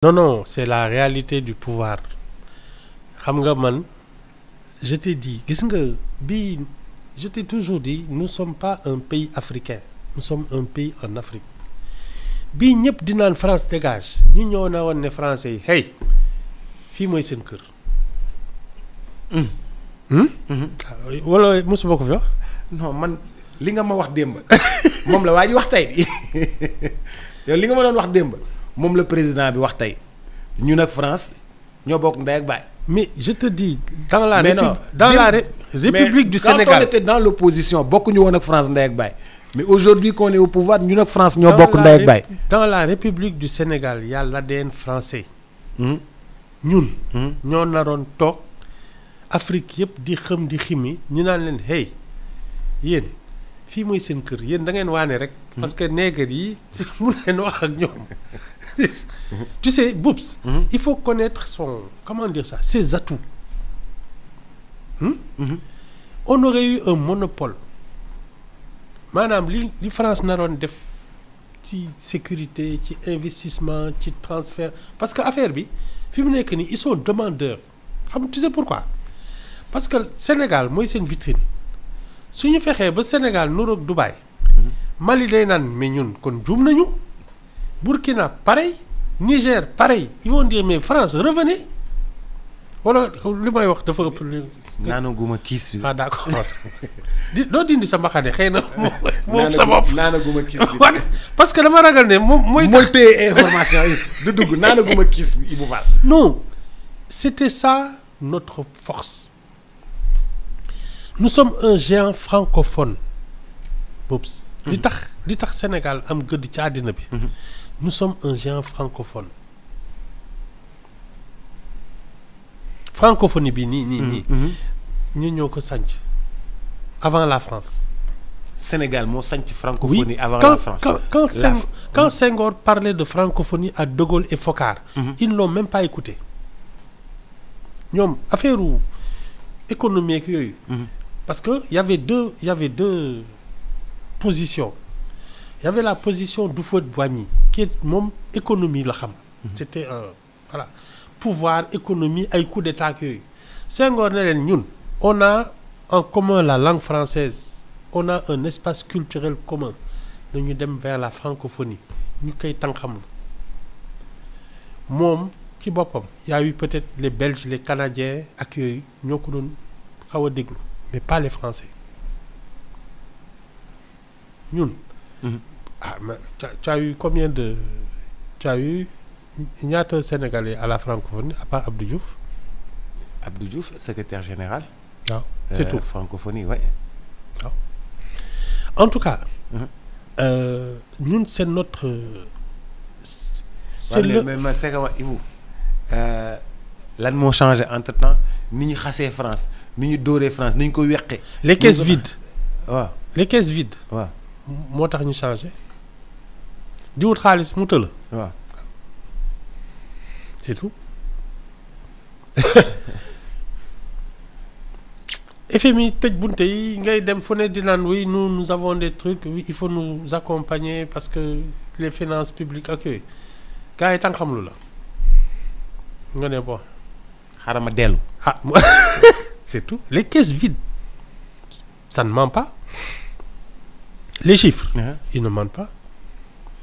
Non, non, c'est la réalité du pouvoir. Xam nga man, je t'ai dit, gis nga bii je t'ai toujours dit, nous sommes pas un pays africain, nous sommes un pays en Afrique. Bii ñëpp di naan France dégage ñu ñëw na woon ne français yi hey fii mooy seen kër. Wala mosuma ko fi wax. non man li nga ma wax démb moom la waa ji wax tey yow li nga ma doon wax démb moom la président bi wax tey ñun ak France ñoo bokk ndey ak baay. Mais je te dis dans la République du Sénégal, quand on était dans l'opposition bokkuñu woon ak France ndey ak baay mais aujourd'hui qu'on est au pouvoir ñun ak France ñoo bokk ndey ak baay. Dans la République du Sénégal y a l'ADN français. ñun. ñoo naroon toog Afrique yëpp di xam di ximi ñu naan leen hey yéen fii mooy seen kër yéen da ngeen waane rek. parce que nègre yi mun leen wax ak ñoom. Tu sais Boubs. Il faut connaître son comment dire ça ses atouts. On aurait eu un monopole maanaam li France naroon def ci sécurité ci investissement ci transfert parce que affaire bi fi mu nekk nii ils sont demandeurs xam tu sais pourquoi parce que Sénégal mooy seen vitrine su ñu fexee ba Sénégal nuroog Dubaï. Mali day naan mais ñun kon juum nañu Burkina pareil Niger pareil ils vont dire mais France revenez wala li may wax dafa ëpp. naanaguma kiis bi. Ah d'accord doo dindi sa mbaxane xëy na moom sa bopp. naanaguma kiis bi parce que dama ragal ne moom mooy téye information yi du dugg naanaguma kiis bi Ibou Fall. Non c'était ça notre force nous sommes un géant francophone Boubs. li tax Sénégal am gëdd ci àddina bi. Nous sommes un géant francophone. Francophonie bi nii ñu ñoo ko sanc avant la France. Sénégal moo sanc francophonie. Oui, avant la France. Quand Senghor parlait de francophonie à De Gaulle et Foccart. Ils ne l'ont même pas écouté. ñoom affaire économique yooyu. Parce que y avait deux positions. Il y avait la position d'Houphouët-Boigny qui est moom économie la xam. C'était voilà pouvoir économie ay coup d'état yooyu. Senghor ne leen ñun on a en commun la langue française on a un espace culturel commun nañu dem vers la francophonie ñu koy tànqamlu moom ci boppam y a eu peut-être les Belges les Canadiens ak yooyu ñoo ko doon xaw a déglu mais pas les Français ñun. Ah mais tu as eu combien de tu as eu ñaata Sénégalais à la francophonie à part Abdou Diouf. Abdou Diouf secrétaire général. waaw c'est tout francophonie ouais. waaw en tout cas. ñun c'est notre. c'est le mais c'est que Ibou lan moo changé entre temps ni ñu xasee France ni ñu dóoree France ni ñu ko weqee. les caisses vides. waaw les caisses vides. waaw moo tax ñu changé di wut xaalis mu tëla. waaw c'est tout. FMI tëj bunte yi ngay dem fu ne di naan oui nous avons des trucs oui il faut nous accompagner parce que les finances publiques ak yooyu gars yi tànk xam lu la nga ne bon. xaaral ma dellu. Ah c'est tout les caisses vides ça ne ment pas les chiffres. Ils ne mentent pas.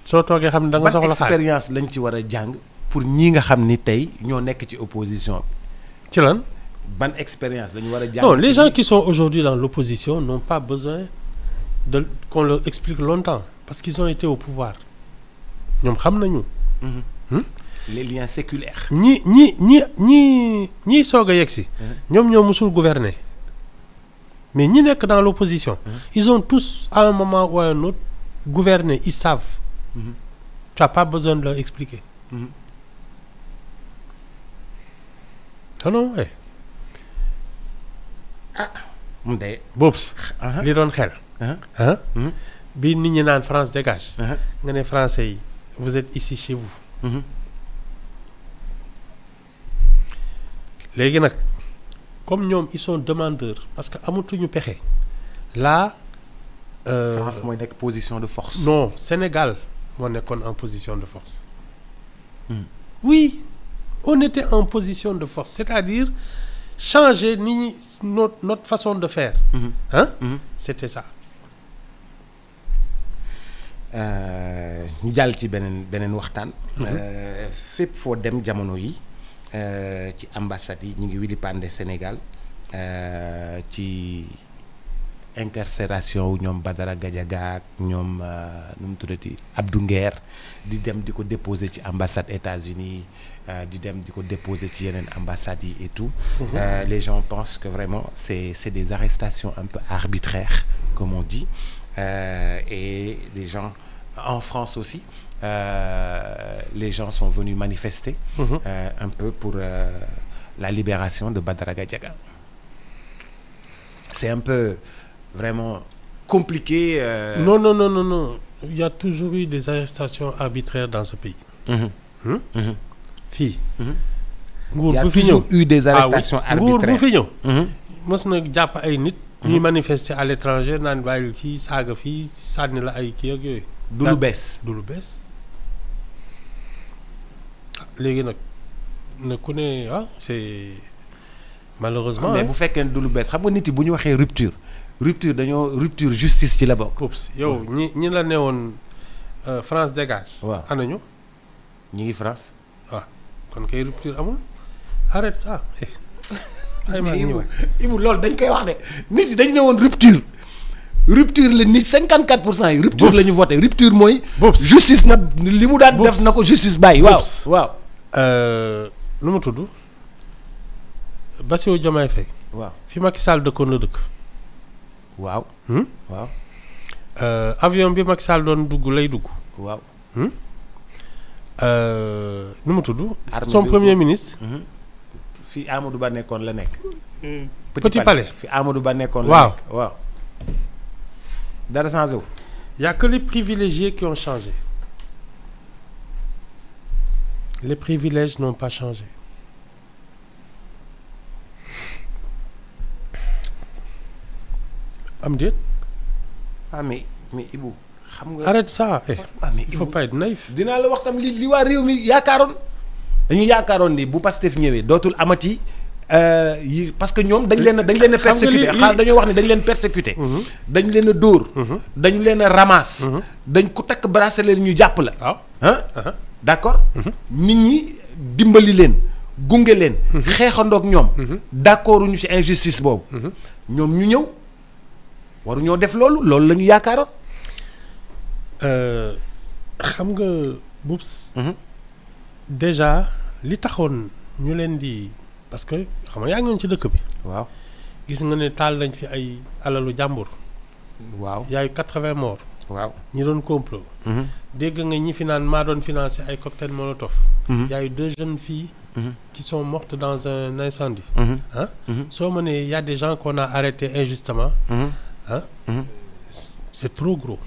soo toogee xam ne da nga soxla xaalis expérience lañ ci war a jàng pour ñi nga xam ni tey ñoo nekk ci opposition bi. ci lan. ban expérience lañu war a jàng. Non, les gens qui sont aujourd'hui dans l'opposition n'ont pas besoin de qu'on leur explique longtemps parce qu'ils ont été au pouvoir ñoom xam nañu. Les liens séculaires. ñi soog a yegg si. ñoom ñoo musul gouverner mais ñi nekk dans l'opposition. Ils ont tous à un moment ou à un autre gouverné ils savent. Tu n'as pas besoin de leur expliquer. Ah non ouais. mu de. Boubs. li doon xel. bi nit ñi naan France dégage. nga ne français yi vous êtes ici chez vous. léegi nag comme ñoom ils sont demandeurs parce que amatuñu pexe là. France mooy nekk position de force. Non Sénégal moo nekkoon en position de force. Oui, on était en position de force, c'est-à-dire changer notre façon de faire. Hein? C'était ça. ñu jàll ci beneen waxtaan. fépp foo dem jamono yi ci ambassade yi ñu ngi wili pande Sénégal ci incarcération wu ñoom Badara Gadiaga ak ñoom nu mu tuddati Abdou Nguer di dem di ko déposer ci ambassade États-Unis di dem di ko déposer ci yeneen ambassades yi et tout. Les gens pensent que vraiment c'est des arrestations un peu arbitraires comme on dit. Et les gens en France aussi, les gens sont venus manifester un peu pour la libération de Badara Gadiaga. C'est un peu vraiment compliqué. Non. Il y a toujours eu des arrestations arbitraires dans ce pays. Fii. Il y a toujours eu des arrestations arbitraires. Nguur bu fi ñëw. mës na jàpp ay nit. ñuy manifester à l'étranger naan bàyyil fii saaga fii sànni la ay kii ak yooyu. du lu bees. léegi nag ne ku ne c'est malheureusement. mais bu fekkee ne du lu bees xam nga nit yi bu ñu waxee rupture dañoo rupture justice ci la bokk. Oups yow ñi la newoon France dégage. waaw ana ñu ngi France. waaw kon kay rupture amul arrête ça. Ibu loolu dañ koy wax de nit yi dañ ne woon rupture la nit 54% yi. rupture la ñu voté rupture mooy. justice na li mu daan def na ko justice bàyyi. waaw. nu mu tudd Bassirou Diomaye Faye. waaw fi Macky Sall dëkkoon la dëkk. waaw. waaw. avion bi Macky Sall doon dugg lay dugg. waaw. nu mu tudd. son premier ministre. fi Amadou Ba nekkoon la nekk. Petit Palais fi Amadou Ba nekkoon la nekk. waaw. dara changé wu. Y a que les privilégiés qui ont changé. Les privilèges n'ont pas changé. am déet. mais Ibou xam nga. arrête ça. mais il faut pas être naïf. dinaa la wax tam li waa réew mi yaakaaroon. dañu yaakaaroon ni bu Pastef ñëwee dootul amati yi parce que ñoom dañ leen a persécuté dañoo wax ne dañ leen persécuté. dañ leen a dóor. dañu leen a ramasse. dañ ko takk bracelet ñu jàpp la. waaw d'accord. nit ñi dimbali leen gunge leen. xeexandoog ñoom. d'accorduñu ci injustice boobu. ñoom ñu ñëw waruñoo def loolu la ñu yaakaaroon. xam nga Boubs. déjà li taxoon ñu leen di parce que xam nga yaa ngi woon ci dëkk bi. waaw gis nga ne taal nañ fi ay alalu jàmbur. waaw y a eu 80 morts. waaw ñi doon complot. dégg nga ñi fi naan maa doon financer ay cocktail molotov. y a eu 2 jeunes filles. qui sont mortes dans un incendie. soo ma nee y a des gens qu'on a arrêtés injustement. c'est trop gros.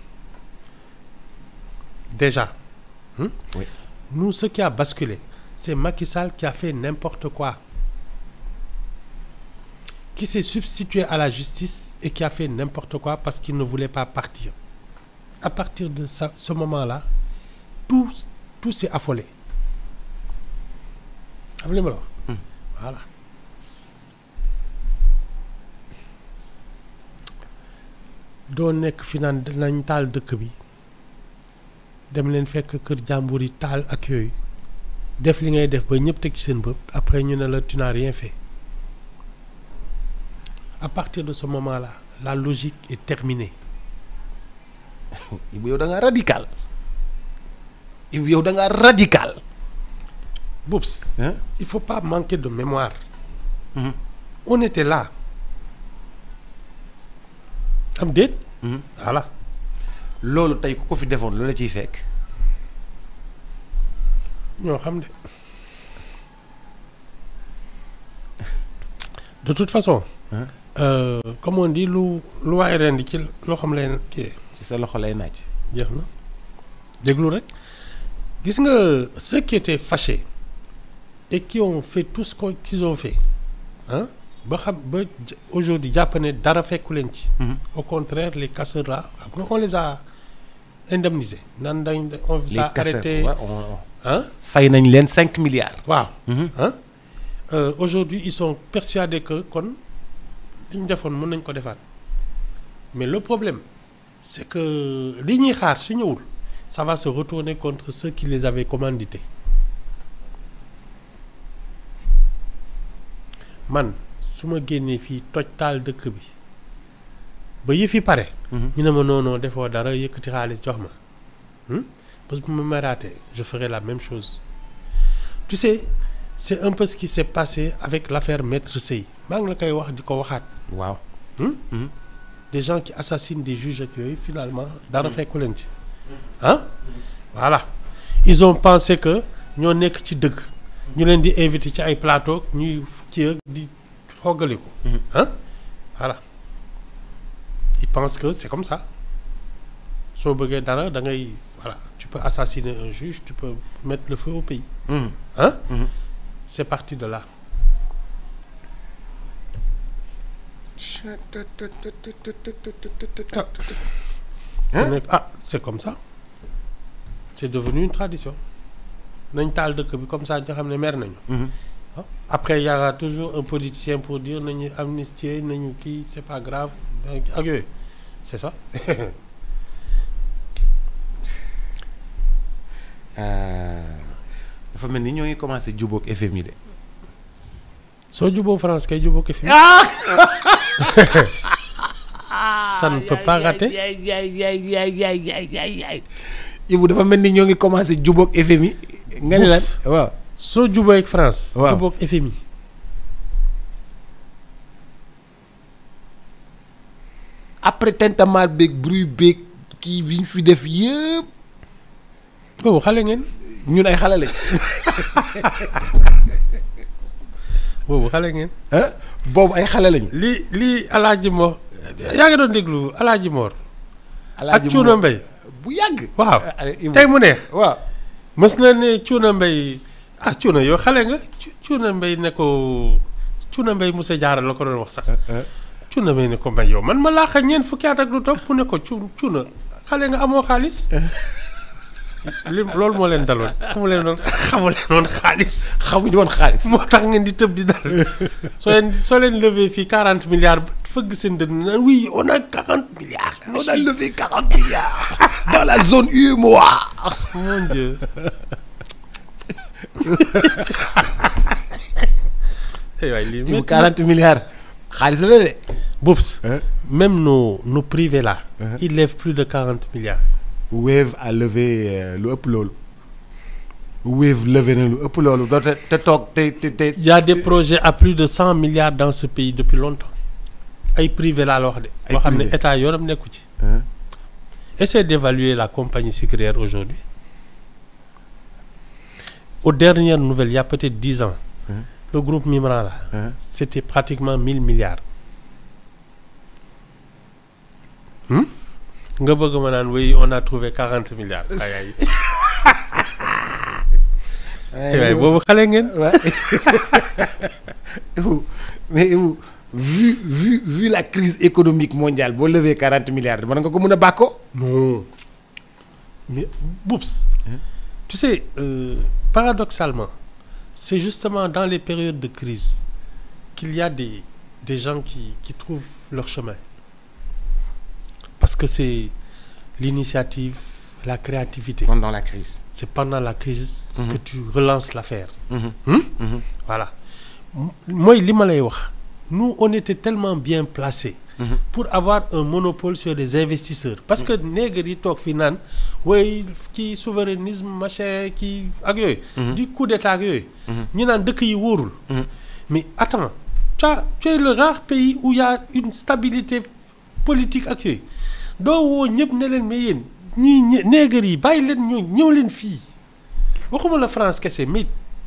déjà. Oui. Nous, ce qui a basculé, c'est Macky Sall qui a fait n'importe quoi, qui s'est substitué à la justice et qui a fait n'importe quoi parce qu'il ne voulait pas partir. À partir de ce moment-là, tout s'est affolé. Voilà. doo nekk fi naan dinañ taal dëkk bi. dem leen fekk kër jàmbur yi taal ak yooyu def li ngay def ba ñëpp teg ci seen bët après ñu ne la tu n'as rien fait. À partir de ce moment-là la logique est terminée. yow da nga radical. yow da nga radical. Boubs. Il faut pas manquer de mémoire. On était là. am déet. voilà. loolu tey ku ko fi defoon loolu la ciy fekk. ñoo xam de toute façon. comme on dit lu waay ren di ci loo xam lay kii. ci sa loxo lay naaj. jeex na déglu rek gis nga ceux qui étaient fâchés et qui ont fait tout ce qu'ils ont fait ba aujourd'hui jàpp ne dara fekku leen ci. au contraire les casseurs là on les a indemnisés. on les a arrêtés Hein? fay nañ leen 5 milliards. waaw. Hein? Aujourd'hui ils sont persuadés que kon li ñu defoon mën nañ ko defaat mais le problème c'est que li ñuy xaar su ñëwul ça va se retourner contre ceux qui les avaient commandités man su ma génnee fii toj taal dëkk bi ba yëfi pare. ñu ne ma non defoo dara yëkkati xaalis jox ma parce que bu ma maraatee je ferai la même chose tu sais c'est un peu ce qui s'est passé avec l'affaire Maître Sey maa ngi la koy wax di ko waxaat. waaw. des gens qui assassinent des juges ak yooyu finalement dara fekku leen ci ah voilà ils ont pensé que ñoo nekk ci dëgg ñu leen di invité ci ay plateau ñuy kii ak di xoggaliku ah voilà ils pensent que c'est comme ça soo bëggee dara da ngay voilà tu peux assassiner un juge tu peux mettre le feu au pays hein c'est parti de là. C'est comme ça c'est devenu une tradition nañ taal dëkk bi comme ça ñu xam ne mer nañu. Après il y aura toujours un politicien pour dire nañu amnistier nañu kii c'est pas grave ak yooyu c'est ça. dafa mel ni ñoo ngi commencé jubóog FMI de. soo jubóo France kay jubóog FMI. ça ne peut pas rater. Ibou dafa mel ni ñoo ngi commencé jubóog FMI. nga ne lan waaw. soo jubóo ak France. waaw jubóog FMI. après tintamarre beeg bruit beeg kii bi ñu fi def yëpp. boobu xale ngeen. ñun ay xale lañ. boobu xale ngeen. boobu ay xale lañ. lii Alaaji Mor yaa ngi doon déglu Alaaji Mor. Alaaji ak Cuuna Mbay bu yàgg. waaw tey mu neex. waaw. mës na ne Cuuna Mbay Cuuna yow xale nga Cuuna Mbay ne ko Cuuna Mbay Moussa Diarra la ko doon wax sax. Cuuna Mbay ne ko mbay yow man ma laa xa ñeent fukki at ak lu topp mu ne ko Cuuna xale nga amoo xaalis. loolu moo leen daloon xamu leen woon xaalis. xamuñu woon xaalis. moo tax ngeen di tëb di dal soo leen levé fii 40 milliards fëgg seen dënn naan oui on a 40 milliards. on a levé 40 milliards. dans la zone UEMOA. mon Dieu. waay lii métti 40 milliards. xaalis la de. Boubs. même nos privés là. ils lèvent plus de 40 milliards. Wave a levé lu ëpp loolu. Wave levé na lu ëpp loolu te toog te. Il y a des projets à plus de 100 milliards dans ce pays depuis longtemps. ay privé laa la wax de. ay boo xam ne état yoonam nekku ci. Essaie d'évaluer la compagnie sucrière aujourd'hui. Aux dernières nouvelles, il y a peut-être 10 ans. Le groupe Mimran là. C'était pratiquement 1000 milliards. nga bëgg ma naan oui on a trouvé 40 milliards. ay boobu xale ngeen. mais vu la crise économique mondiale boo levé 40 milliards mën nga ko mën a bàkkoo. non mais Boubs. Tu sais paradoxalement c'est justement dans les périodes de crise qu'il y a des gens qui trouvent leur chemin. Parce que c'est l'initiative, la créativité. Pendant la crise. C'est pendant la crise que tu relances l'affaire. Voilà. Moi, li ma lay wax, nous, on était tellement bien placés pour avoir un monopole sur les investisseurs. Parce que nègre yi toog fi naan way kii souverainisme machin kii ak yooyu. du coup d'état ak yooyu. ñu naan dëkk yi wóorul. Mais attends, tu es le rare pays où il y a une stabilité politique ak yooyu. doo woo ñëpp ne leen mais yéen ñii néegar yi bàyyi leen ñëw leen fii waxuma la France kese mais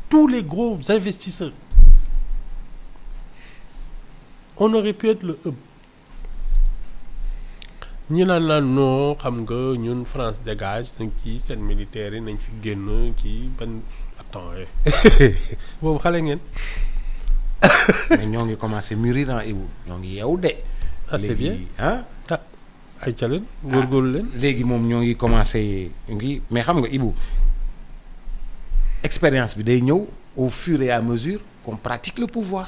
tous les gros investisseurs on aurait pu être le hub. ñu naan non xam nga ñun France dégage nañ kii seen militaires yi nañ fi génn kii ban attends boobu xale ngeen. mais ñoo ngi commencé mûrir dans Ibou ñoo ngi yeewu de. ah c'est bien ah. ay ca leen góorgóorlu leen. léegi moom ñoo ngi commencé ngi mais xam nga Ibou expérience bi day ñëw au fur et à mesure qu'on pratique le pouvoir.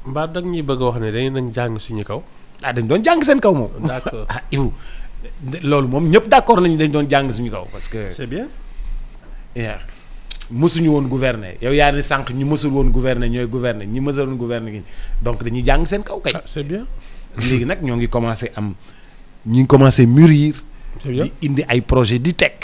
mbaa dag ñuy bëgg a wax ne dañu nañ jàng suñu kaw. ah dañ doon jàng seen kaw moom. D'accord. ah Ibou loolu moom ñëpp d'accord nañu dañ doon jàng suñu kaw parce que. c'est bien. Yeah. mësuñu woon gouverner yow yaa ni sànq ñu mësul woon gouverner ñooy gouverner ñi mësul woon gouverner gi donc dañuy jàng seen kaw kay. ah c'est bien. léegi nag ñoo ngi commencé mûrir. c'est bien di indi ay projet di teg.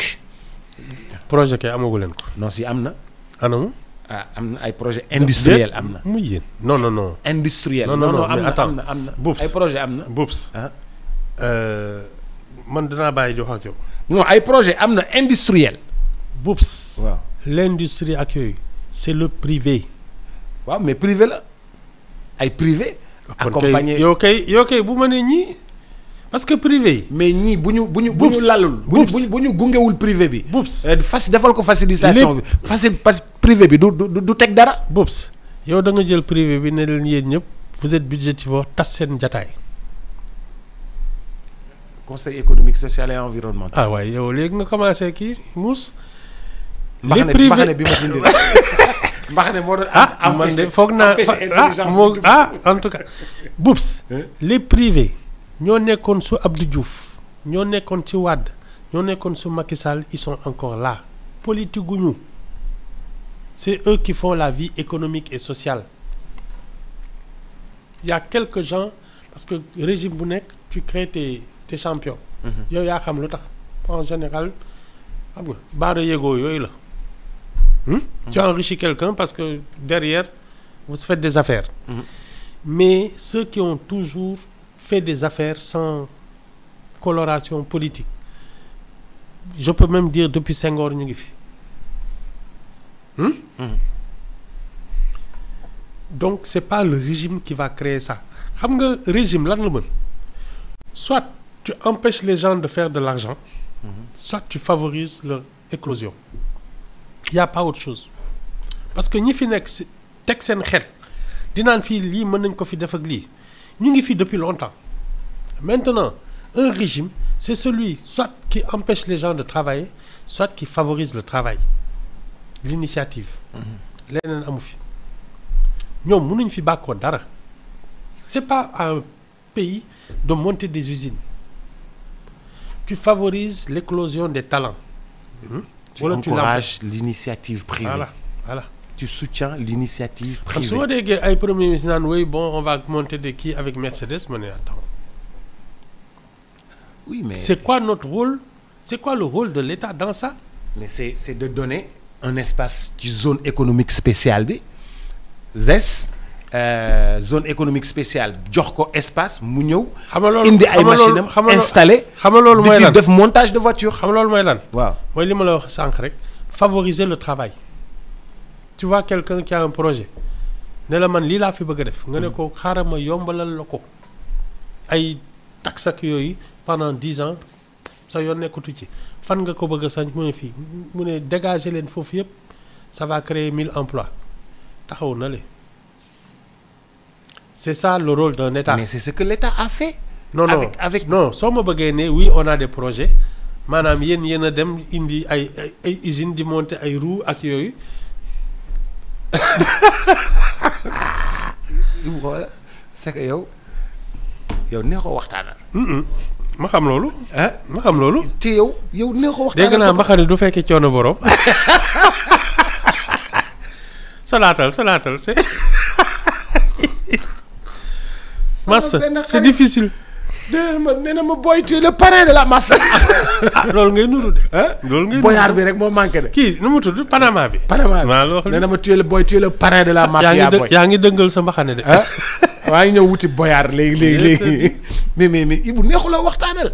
projet kay amagu leen ko. non si am na. anamu. ah am na ay projet industriel am na. mu yéen non. industriel non am mais na attends. am na Boops. ay projet am na. Boops. ah man dinaa bàyyi jox ak yow. non ay projet am na industriel. Boops. waaw l'industrie ak yooyu c'est le privé. waaw mais privé la ay privé. accompagné yow kay bu ma nee ñii parce que privé yi. mais ñii bu ñu Boops. lalul. Boops. bu ñu gungewul privé bi. Boops. defal ko facilitation bi. parce que privé bi du teg dara. Boops yow da nga jël privé bi ne leen yéen ñëpp vous êtes budgétivore tas seen jataay. conseil économique social et environnemental. ah waaye yow léegi nga commencé kii muus. mbaxane bi ma dindi rek. mbaxane moo doon. man de foog naa en tout cas. Boops les privés ñoo nekkoon su Abdou Diouf ñoo nekkoon ci Wade ñoo nekkoon su Macky Sall ils sont encore là politique gu ñu c'est eux qui font la vie économique et sociale. Il y a quelques gens parce que régime bu nekk tu crées tes champions. yow yaa xam lu tax en général xam nga baara yégoo yooyu la. Tu enrichis quelqu'un parce que derrière vous faites des affaires. Mais ceux qui ont toujours fait des affaires sans coloration politique, je peux même dire depuis Senghor ñu ngi fi. Donc c'est pas le régime qui va créer ça. Xam nga régime lan la mën soit tu empêches les gens de faire de l'argent, soit tu favorises leur éclosion. Il y a pas autre chose parce que ñi fi nekk si teg seen xel di naan fii lii mën nañ ko fi def ak lii ñu ngi fi depuis longtemps. Maintenant un régime c'est celui soit qui empêche les gens de travailler soit qui favorise le travail, l'initiative. leneen amu fi ñoom mënuñ fi bàkkoo dara. C'est pas un pays de monter des usines. Tu favorises l'éclosion des talents. Tu encourages l'initiative privée. Voilà. Tu soutiens l'initiative privée. su ma déggee ay premiers ministres naan oui bon on va monter des kii avec Mercedes ma ne attends. Oui mais c'est quoi notre rôle? C'est quoi le rôle de l'État dans ça? mais c'est de donner un espace ci zone économique spéciale bi ZES. Zone économique spéciale jox ko espace mu ñëw. indi ay machine am installé. xam nga loolu mooy lan def montage de voiture. xam nga loolu mooy lan. waaw mooy li ma la wax sànq rek favoriser le travail. Tu vois quelqu'un qui a un projet ne la man lii laa fi bëgg a def nga ne ko xaaral ma yombalal la ko ay tax ak yooyu pendant 10 ans sa yoon nekkatu ci fan nga ko bëgg a sañ mu ne fii mu ne dégager leen foofu yëpp ça va créer 1000 emplois taxaw na le. C'est ça le rôle d'un État. Mais c'est ce que l'État a fait. Non soo ma bëggee ne oui on a des projets maanaam yéen a dem indi ay usines di monter ay roues ak yooyu. c'est que yow neexoo waxtaanal. ma xam loolu. ma xam loolu. te yow neexoo waxtaanal. dégg naa mbaxane du fekkee coono borom. solaatal c'est. Massa c'est difficile. nee na ma boy tu es le parrain de la mafia. loolu ngay nuru de. loolu ngay nuru boyaar bi rek moo manqué de. kii nu mu tudd Panama bi. nee na ma tu es le parrain de la mafia. yaa ngi dëngal sa mbaxane de. waa ngi ñëw wuti boyaar léegi. mais Ibou neexuloo waxtaanal.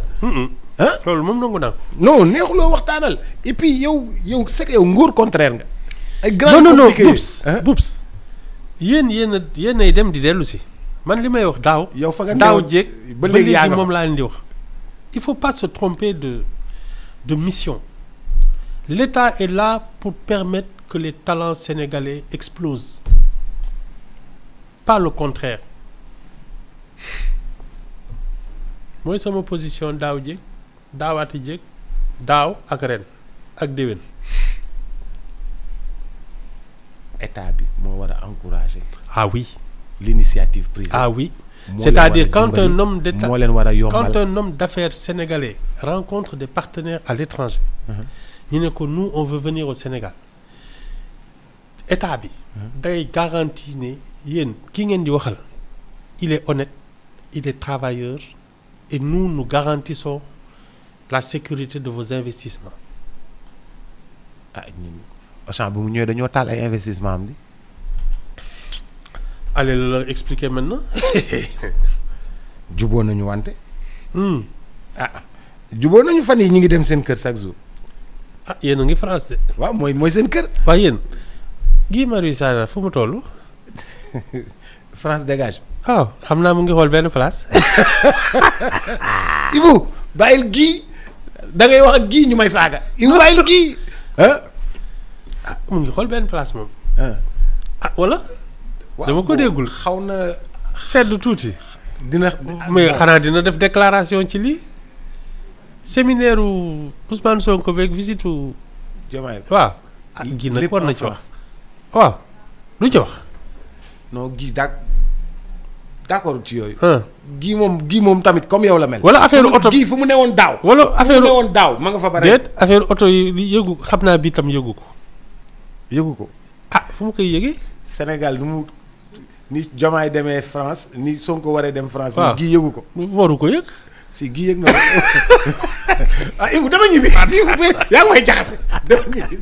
loolu moom nangu naa ko. non neexuloo waxtaanal et puis yow c'est que yow nguur contraire nga. ay grand non Boops yéen ay dem di dellu si. man li may wax daaw. yow fa nga daaw jéeg ba léegi yaa moom laa leen di wax. il faut pas se tromper de mission. L'État est là pour permettre que les talents sénégalais explosent. Pas le contraire. mooy sama position daaw jéeg daawaati jéeg daaw ak ren ak déwén. état bi moo war a encourager ah oui l'initiative privée. ah oui moo c'est-à-dire leen war a quand un dimbali, homme d'État moo leen war a yombal. quand un homme d'affaires sénégalais rencontre des partenaires à l'étranger ñu ne ko nous on veut venir au Sénégal état bi day garantie ne yéen ki ngeen di waxal il est honnête il est travailleur et nous garantissons la sécurité de vos investissements. ah ñun Auchan bi mu ñëwee dañoo taal ay investissement am di. allez leur expliquer maintenant. juboo nañu wante. juboo nañu fan yi ñu ngi dem seen kër chaque jour. ah yéen a ngi France de. waaw mooy seen kër. waaye yéen Guy Marius Sagna fu mu toll. France dégage. waaw xam naa mu ngi xool benn place. Ibou bàyyil Guy da ngay wax ak Guy ñu may saaga Ibou bàyyil Guy mu ngi xool benn place moom. wala. dama ko déggul xaw na sedd tuuti. dina mais xanaa dina def déclaration ci lii. séminaire Ousmane Sonko beeg visite Diomaye. waaw. Guy nag war na ci wax. waaw lu ci wax. non Guy d'accord ci yooyu. Guy moom tamit comme yow la mel. wala affaire oto Guy fu mu newoon daaw. wala affaire fu mu newoon daaw ma nga fa bare. déet affaire oto yi yëgu xam naa bii tam yëgu ko. yëgu ko. fu mu koy yëgee. Sénégal ni Diomaye demee France ni Sonko waree dem France. waaw ni Guy yëgu ko. waru ko yëg. si Guy yëg na ko. Ibou dama ñibbi. yaa ngi may jaxase dama ñibbi.